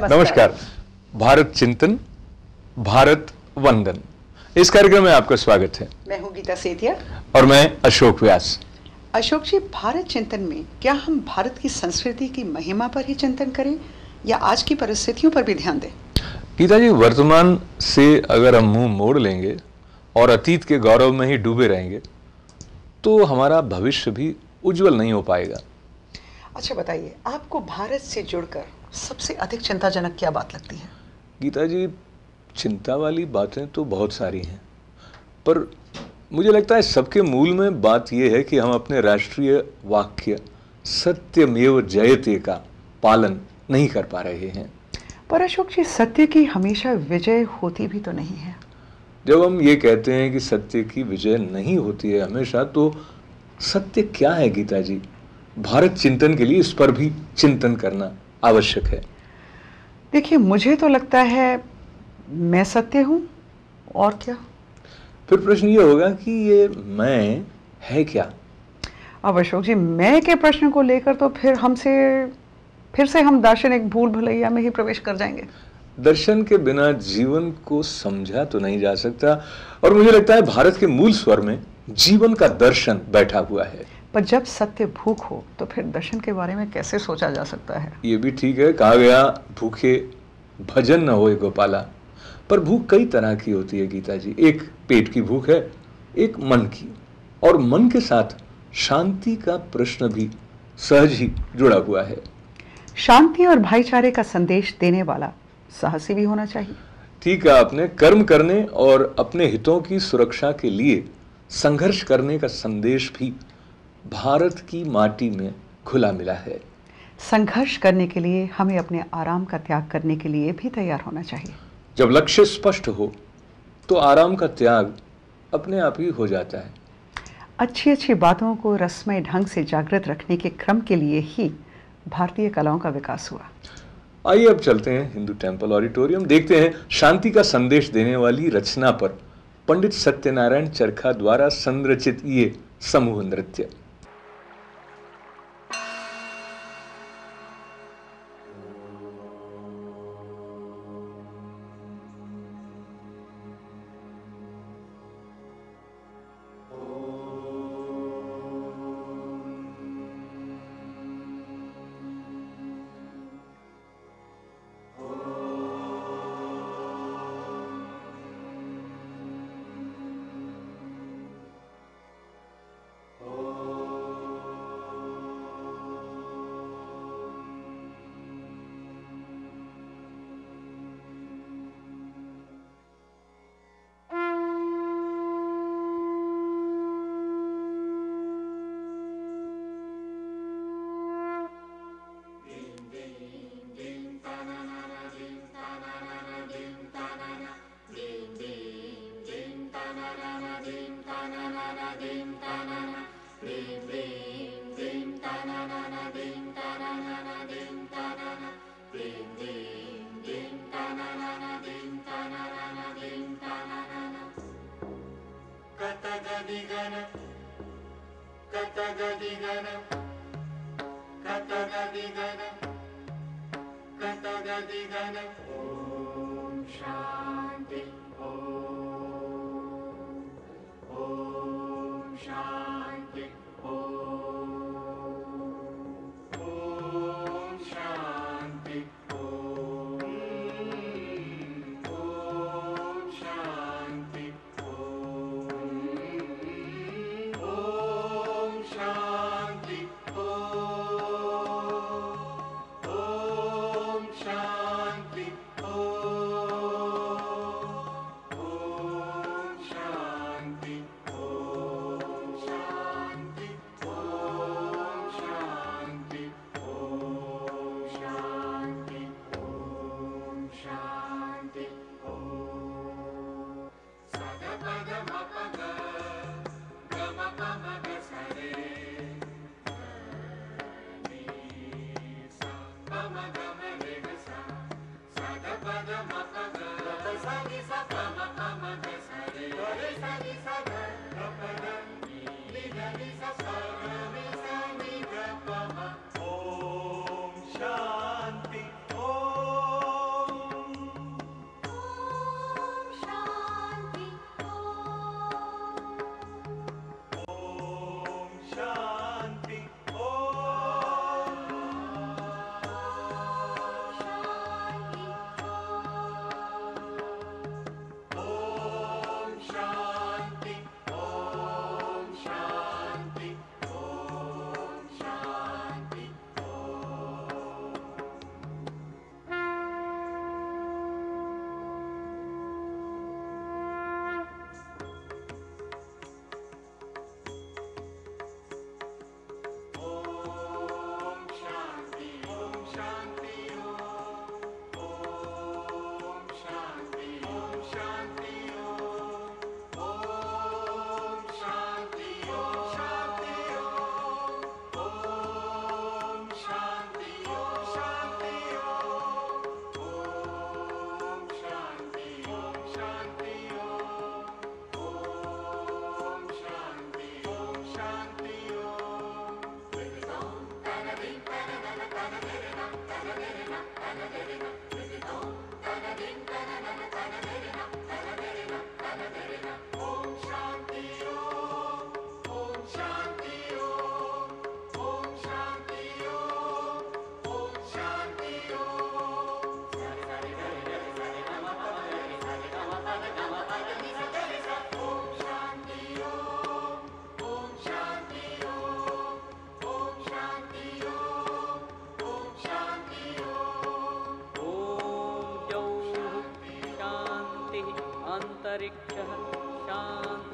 नमस्कार। भारत चिंतन, भारत वंदन, इस कार्यक्रम में आपका स्वागत है। मैं हूँ गीता सेठिया और मैं अशोक व्यास। अशोक जी, भारत चिंतन में क्या हम भारत की संस्कृति की महिमा पर ही चिंतन करें या आज की परिस्थितियों पर भी ध्यान दें? गीता जी, वर्तमान से अगर हम मुंह मोड़ लेंगे और अतीत के गौरव में ही डूबे रहेंगे तो हमारा भविष्य भी उज्जवल नहीं हो पाएगा। अच्छा बताइए, आपको भारत से जुड़कर सबसे अधिक चिंताजनक क्या बात लगती है? गीता जी, चिंता वाली बातें तो बहुत सारी हैं, पर मुझे लगता है सबके मूल में बात यह है कि हम अपने राष्ट्रीय वाक्य सत्यमेव जयते का पालन नहीं कर पा रहे हैं। पर अशोक जी, सत्य की हमेशा विजय होती भी तो नहीं है। जब हम ये कहते हैं कि सत्य की विजय नहीं होती है हमेशा, तो सत्य क्या है गीता जी? भारत चिंतन के लिए इस पर भी चिंतन करना आवश्यक है। देखिए, मुझे तो लगता है मैं सत्य हूँ, और क्या? फिर प्रश्न ये होगा कि ये मैं है क्या? अब अशोक जी, मैं के प्रश्न को लेकर तो फिर से हम दार्शनिक भूल भुलैया में ही प्रवेश कर जाएंगे। दर्शन के बिना जीवन को समझा तो नहीं जा सकता, और मुझे लगता है भारत के मूल स्वर में जीवन का दर्शन बैठा हुआ है। पर जब सत्य भूख हो तो फिर दर्शन के बारे में कैसे सोचा जा सकता है? ये भी ठीक है, कहा गया भूखे भजन न होए गोपाला। पर भूख कई तरह की होती है गीता जी। एक पेट की भूख है, एक मन की, और मन के साथ शांति का प्रश्न भी सहज ही जुड़ा हुआ है। शांति और भाईचारे का संदेश देने वाला साहसी भी होना चाहिए। ठीक है, आपने कर्म करने और अपने हितों की सुरक्षा के लिए संघर्ष करने का संदेश भी भारत की माटी में घुला मिला है। संघर्ष करने के लिए हमें अपने आराम का त्याग करने के लिए भी तैयार होना चाहिए। जब लक्ष्य स्पष्ट हो तो आराम का त्याग अपने आप ही हो जाता है। अच्छी अच्छी बातों को रसमय ढंग से जागृत रखने के क्रम के लिए ही भारतीय कलाओं का विकास हुआ। आइए अब चलते हैं हिंदू टेम्पल ऑडिटोरियम, देखते हैं शांति का संदेश देने वाली रचना पर पंडित सत्यनारायण चरखा द्वारा संरचित ये समूह नृत्य। ओम शांति ओम शांति ओम शांति ओम शांति ओम शांति ओम शांति ओम शांति ओम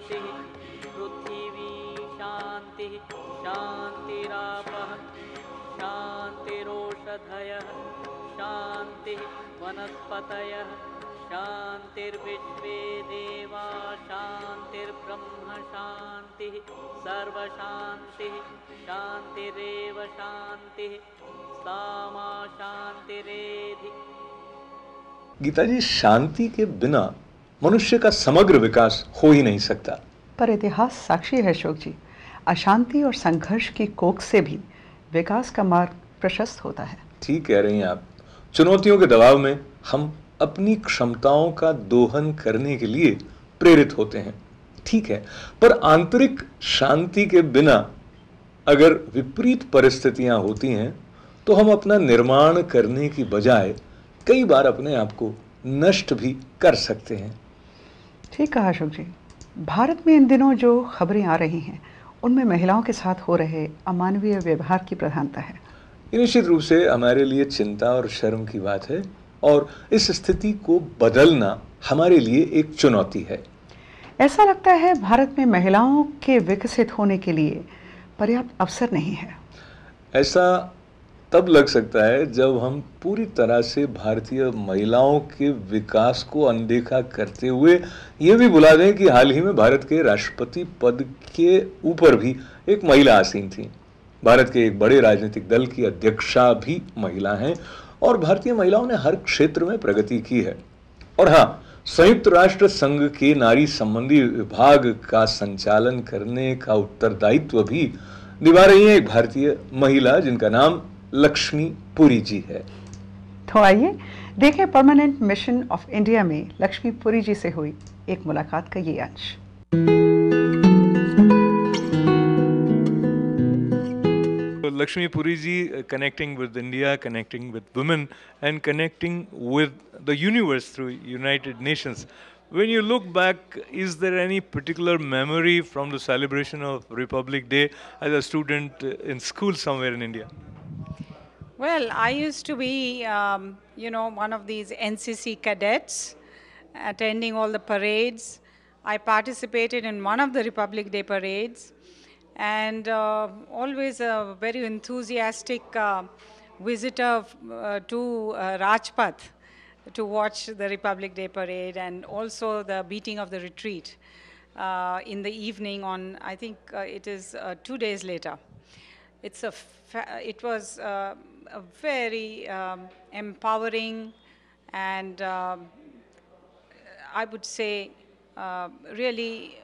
शान्तिः पृथिवी शान्तिः शान्तिरापः शान्तिरोषधयः शान्तिः वनस्पतयः शान्तिर्विश्वे देवा शान्तिर्ब्रह्म शान्तिः सर्वशान्तिः शान्तिरेव शान्तिः सा मा शान्तिरेधि। गीता जी, शांति के बिना मनुष्य का समग्र विकास हो ही नहीं सकता। पर इतिहास साक्षी है अशोक जी, अशांति और संघर्ष की कोख से भी विकास का मार्ग प्रशस्त होता है। ठीक कह रही हैं आप। चुनौतियों के दबाव में हम अपनी क्षमताओं का दोहन करने के लिए प्रेरित होते हैं, ठीक है, पर आंतरिक शांति के बिना अगर विपरीत परिस्थितियां होती हैं तो हम अपना निर्माण करने की बजाय कई बार अपने आप को नष्ट भी कर सकते हैं। ठीक कहा अशोक जी। भारत में इन दिनों जो खबरें आ रही हैं उनमें महिलाओं के साथ हो रहे अमानवीय व्यवहार की प्रधानता है। ये निश्चित रूप से हमारे लिए चिंता और शर्म की बात है और इस स्थिति को बदलना हमारे लिए एक चुनौती है। ऐसा लगता है भारत में महिलाओं के विकसित होने के लिए पर्याप्त अवसर नहीं है। ऐसा तब लग सकता है जब हम पूरी तरह से भारतीय महिलाओं के विकास को अनदेखा करते हुए ये भी भुला दें कि हाल ही में भारत के राष्ट्रपति पद के ऊपर भी एक महिला आसीन थी। भारत के एक बड़े राजनीतिक दल की अध्यक्षा भी महिला हैं और भारतीय महिलाओं ने हर क्षेत्र में प्रगति की है। और हाँ, संयुक्त राष्ट्र संघ के नारी संबंधी विभाग का संचालन करने का उत्तरदायित्व भी निभा रही है एक भारतीय महिला जिनका नाम लक्ष्मी पुरी जी है। तो आइए देखें परमानेंट मिशन ऑफ इंडिया में लक्ष्मी पुरी जी से हुई एक मुलाकात का ये अंश। Lakshmi Puri ji, connecting with India, connecting with women, and connecting with the universe through United Nations. When you look back, is there any particular memory from the celebration of Republic Day as a student in school somewhere in India? Well, I used to be, one of these NCC cadets, attending all the parades. I participated in one of the Republic Day parades, and always a very enthusiastic visitor to Rajpath to watch the Republic Day parade and also the beating of the retreat in the evening on, I think it is 2 days later. It was a very empowering and I would say really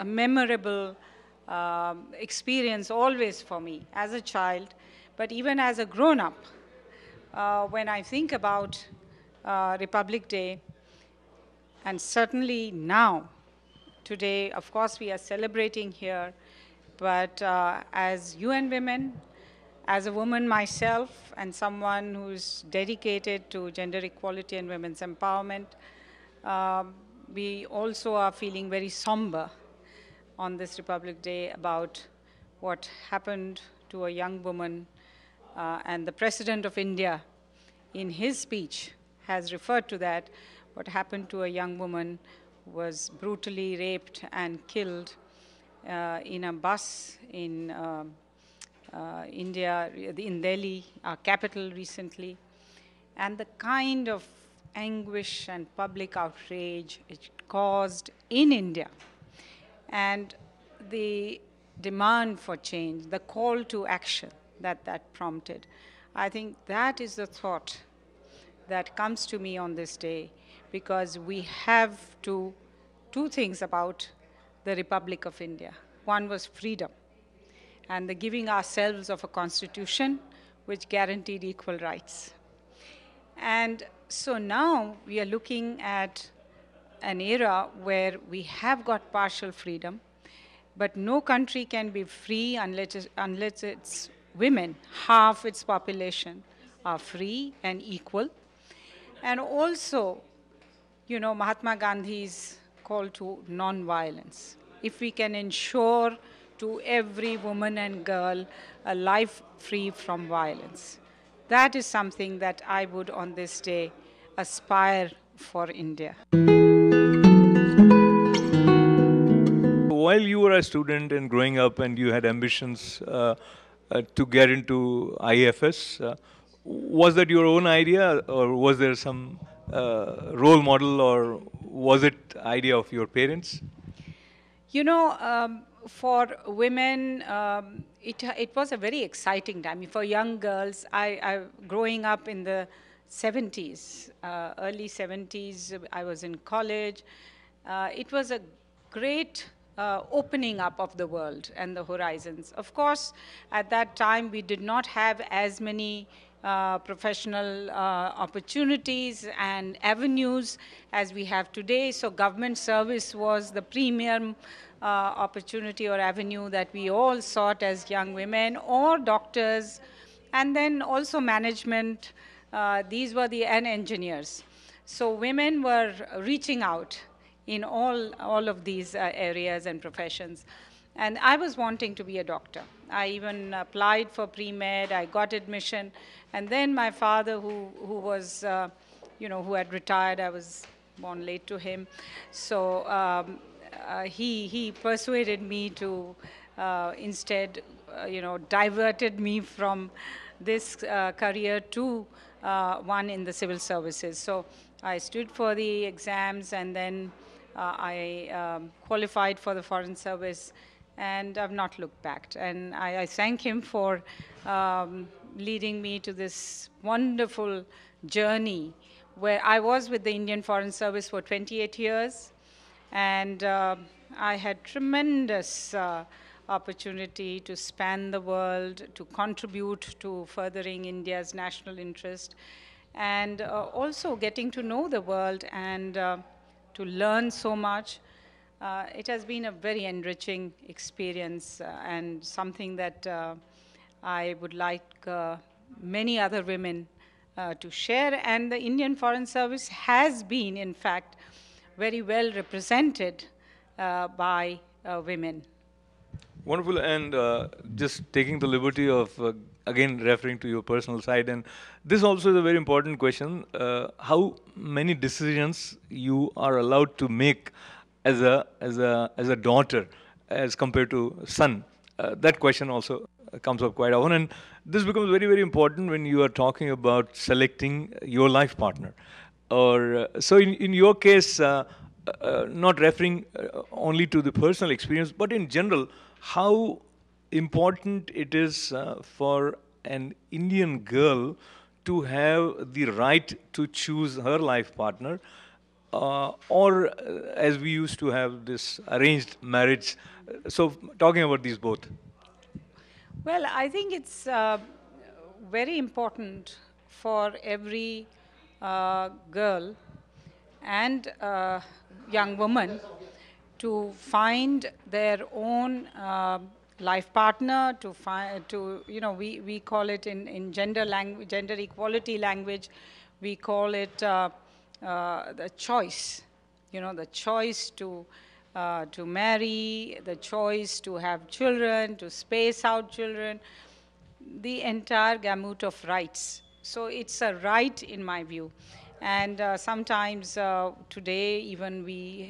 a memorable experience always for me as a child, but even as a grown-up. When I think about Republic Day, and certainly now, today, of course, we are celebrating here, but as UN Women, as a woman myself, and someone who's dedicated to gender equality and women's empowerment, we also are feeling very somber on this Republic Day about what happened to a young woman, and the President of India, in his speech, has referred to that. What happened to a young woman was brutally raped and killed in a bus in India, in Delhi, our capital recently. And the kind of anguish and public outrage it caused in India, and the demand for change, the call to action that prompted. I think that is the thought that comes to me on this day, because we have two things about the Republic of India. One was freedom, and the giving ourselves of a constitution which guaranteed equal rights. And so now we are looking at an era where we have got partial freedom, but no country can be free unless its women, half its population, are free and equal. And also, Mahatma Gandhi's call to non-violence. If we can ensure to every woman and girl a life free from violence, that is something that I would on this day aspire for India. while you were a student and growing up and you had ambitions to get into IFS, was that your own idea, or was there some role model, or was it idea of your parents? You know, for women, it was a very exciting time. For young girls, growing up in the 70s, early 70s, I was in college. It was a great opening up of the world and the horizons. Of course, at that time, we did not have as many professional opportunities and avenues as we have today. So government service was the premium opportunity or avenue that we all sought as young women, or doctors, and then also management. These were and engineers. So women were reaching out in all of these areas and professions. And I was wanting to be a doctor. I even applied for pre-med, I got admission. And then my father, who was, who had retired, I was born late to him. So he persuaded me to instead, diverted me from this career to one in the civil services. So I stood for the exams, and then I qualified for the Foreign Service, and I've not looked back. And I thank him for leading me to this wonderful journey where I was with the Indian Foreign Service for 28 years, and I had tremendous opportunity to span the world, to contribute to furthering India's national interest, and also getting to know the world and to learn so much. It has been a very enriching experience and something that I would like many other women to share. And the Indian Foreign Service has been, in fact, very well represented by women. Wonderful. And just taking the liberty of, again, referring to your personal side, and this also is a very important question, how many decisions you are allowed to make as a daughter as compared to son? That question also comes up quite often, and this becomes very, very important when you are talking about selecting your life partner. Or so in your case, not referring only to the personal experience, but in general, how important it is for an Indian girl to have the right to choose her life partner, or as we used to have this arranged marriage. So talking about these both. Well, I think it's very important for every girl and young woman to find their own life partner, we call it in gender equality language, we call it the choice, the choice to marry, the choice to have children, to space out children, the entire gamut of rights. So it's a right in my view. And sometimes today even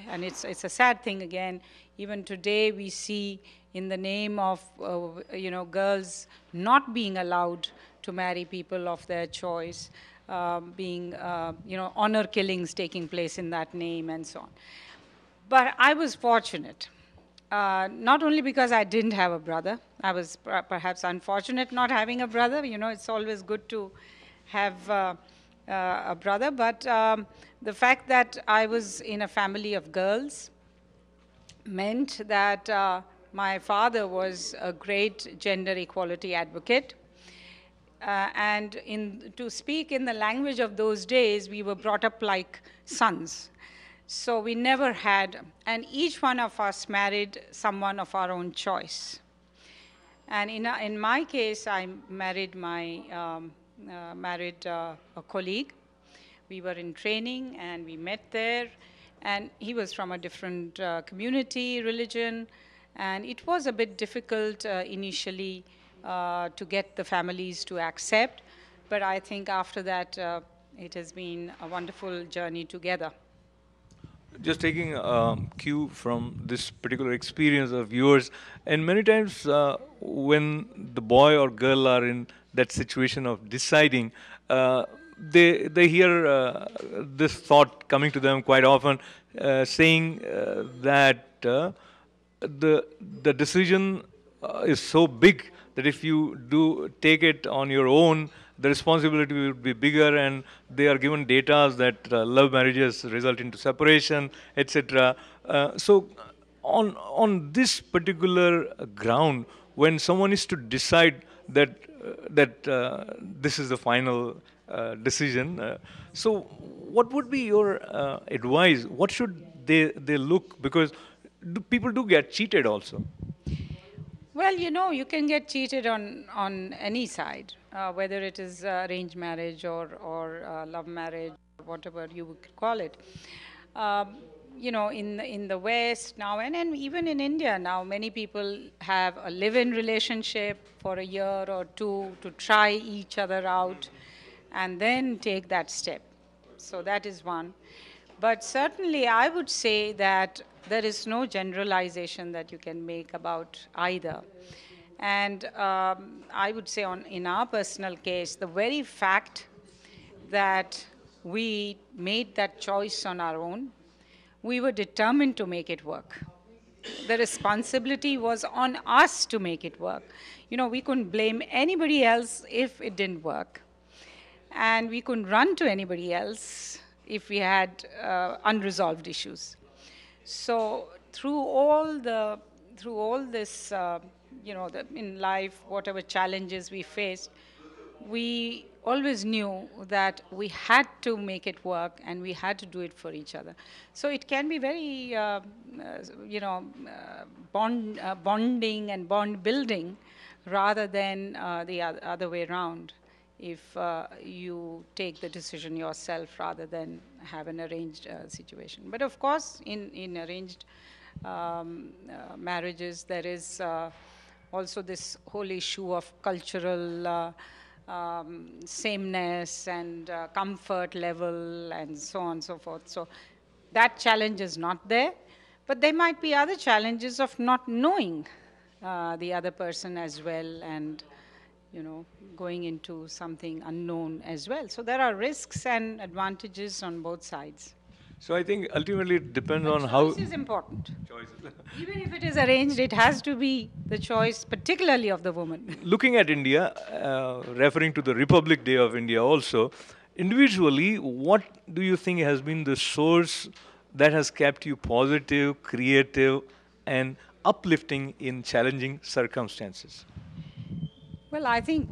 and it's a sad thing again, even today we see in the name of, girls not being allowed to marry people of their choice, honor killings taking place in that name and so on. But I was fortunate, not only because I didn't have a brother. I was perhaps unfortunate not having a brother. It's always good to have a brother. But the fact that I was in a family of girls meant that my father was a great gender equality advocate. And to speak in the language of those days, we were brought up like sons. So we never had, and each one of us married someone of our own choice. And in my case, I married a colleague. We were in training and we met there, and he was from a different community, religion, and it was a bit difficult initially to get the families to accept, but I think after that it has been a wonderful journey together. Just taking cue from this particular experience of yours, and many times when the boy or girl are in that situation of deciding, they hear this thought coming to them quite often, saying that the decision is so big that if you do take it on your own, the responsibility will be bigger, and they are given data that love marriages result into separation, etc. So, on this particular ground, when someone is to decide that this is the final decision, so what would be your advice? What should they look, because people do get cheated also. Well, you can get cheated on any side, whether it is arranged marriage or love marriage, whatever you would call it. Um, in the West now, and even in India now, many people have a live-in relationship for a year or two to try each other out, and then take that step. So that is one. But certainly, I would say that there is no generalization that you can make about either. And I would say, in our personal case, the very fact that we made that choice on our own, we were determined to make it work. The responsibility was on us to make it work. We couldn't blame anybody else if it didn't work. And we couldn't run to anybody else if we had unresolved issues. So through all this, in life, whatever challenges we faced, we always knew that we had to make it work and we had to do it for each other. So it can be very, bonding and bond building rather than the other way around. If you take the decision yourself rather than have an arranged situation. But of course, in arranged marriages, there is also this whole issue of cultural sameness and comfort level and so on and so forth. So that challenge is not there. But there might be other challenges of not knowing the other person as well, and going into something unknown as well. So there are risks and advantages on both sides. So I think ultimately it depends on Choice how. is important. Even if it is arranged, it has to be the choice, particularly of the woman. Looking at India, referring to the Republic Day of India also, individually, what do you think has been the source that has kept you positive, creative, and uplifting in challenging circumstances? Well, I think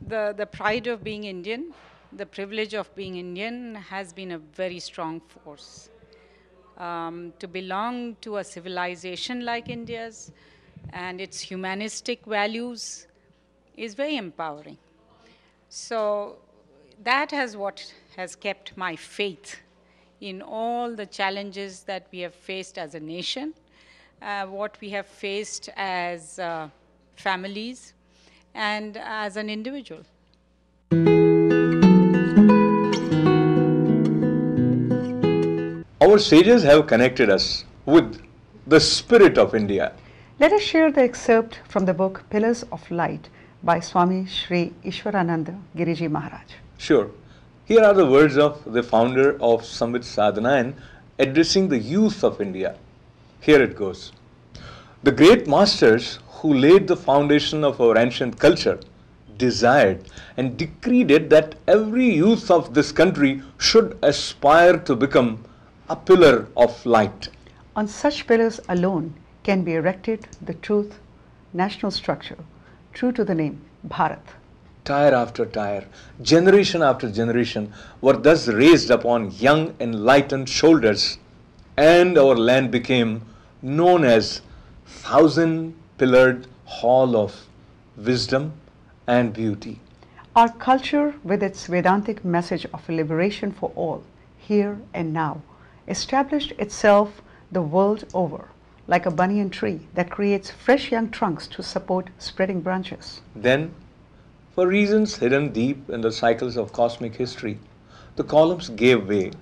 the pride of being Indian, the privilege of being Indian has been a very strong force. To belong to a civilization like India's and its humanistic values is very empowering. So that has what has kept my faith in all the challenges that we have faced as a nation, what we have faced as families, and as an individual. Our sages have connected us with the spirit of India. Let us share the excerpt from the book Pillars of Light by Swami Sri Ishwarananda Giriji Maharaj. Sure. Here are the words of the founder of Samvit Sadhanayan addressing the youth of India. Here it goes. The great masters who laid the foundation of our ancient culture desired and decreed it that every youth of this country should aspire to become a pillar of light. On such pillars alone can be erected the truth, national structure, true to the name Bharat. Tire after tire, generation after generation were thus raised upon young enlightened shoulders, and our land became known as thousand-pillared hall of wisdom and beauty. Our culture, with its Vedantic message of liberation for all, here and now, established itself the world over, like a banyan tree that creates fresh young trunks to support spreading branches. Then, for reasons hidden deep in the cycles of cosmic history, the columns gave way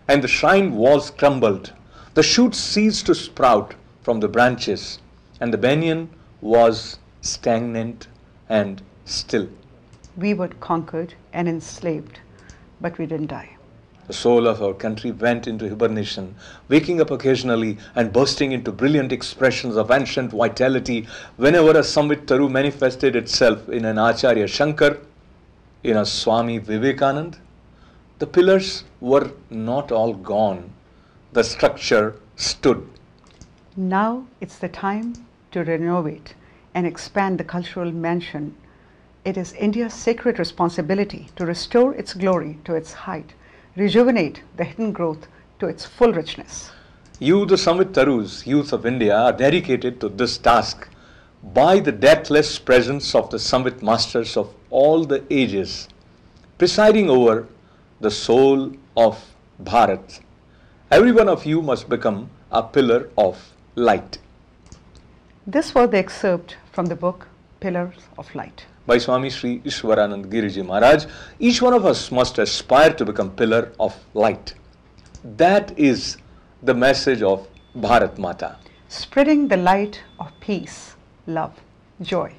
and the shrine walls crumbled. The shoots ceased to sprout from the branches, and the banyan was stagnant and still. We were conquered and enslaved, but we didn't die. The soul of our country went into hibernation, waking up occasionally and bursting into brilliant expressions of ancient vitality whenever a Samvit Taru manifested itself in an Acharya Shankar, in a Swami Vivekanand. The pillars were not all gone. The structure stood. Now it's the time to renovate and expand the cultural mansion. It is India's sacred responsibility to restore its glory to its height, rejuvenate the hidden growth to its full richness. You, the Samvit Tarus, youth of India, are dedicated to this task by the deathless presence of the Samvit masters of all the ages, presiding over the soul of Bharat. Every one of you must become a pillar of light. This was the excerpt from the book Pillars of Light. By Swami Sri Ishwaranand Giriji Maharaj, each one of us must aspire to become pillar of light. That is the message of Bharat Mata. Spreading the light of peace, love, joy.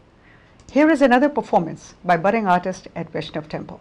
Here is another performance by budding artist at Vaishnav Temple.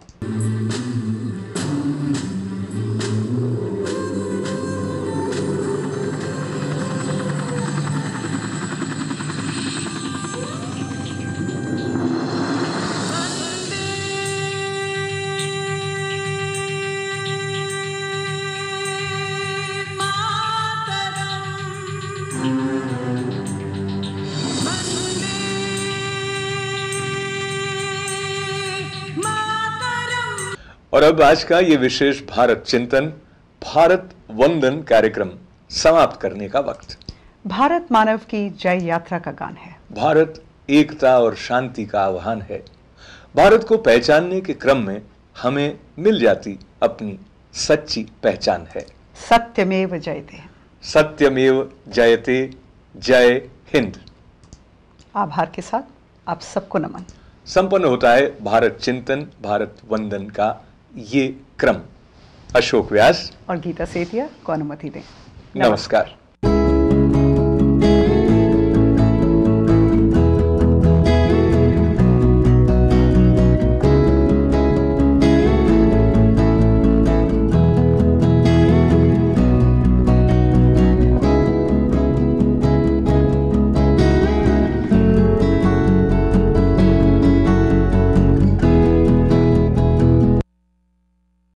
और अब आज का ये विशेष भारत चिंतन, भारत वंदन कार्यक्रम समाप्त करने का वक्त। भारत मानव की जय यात्रा का गान है। भारत एकता और शांति का आह्वान है। भारत को पहचानने के क्रम में हमें मिल जाती अपनी सच्ची पहचान है। सत्यमेव जयते। सत्यमेव जयते। जय हिंद। आभार के साथ आप सबको नमन। संपन्न होता है भारत चिंतन, भारत वंदन का ये क्रम। अशोक व्यास और गीता सेतिया को अनुमति दें। नमस्कार।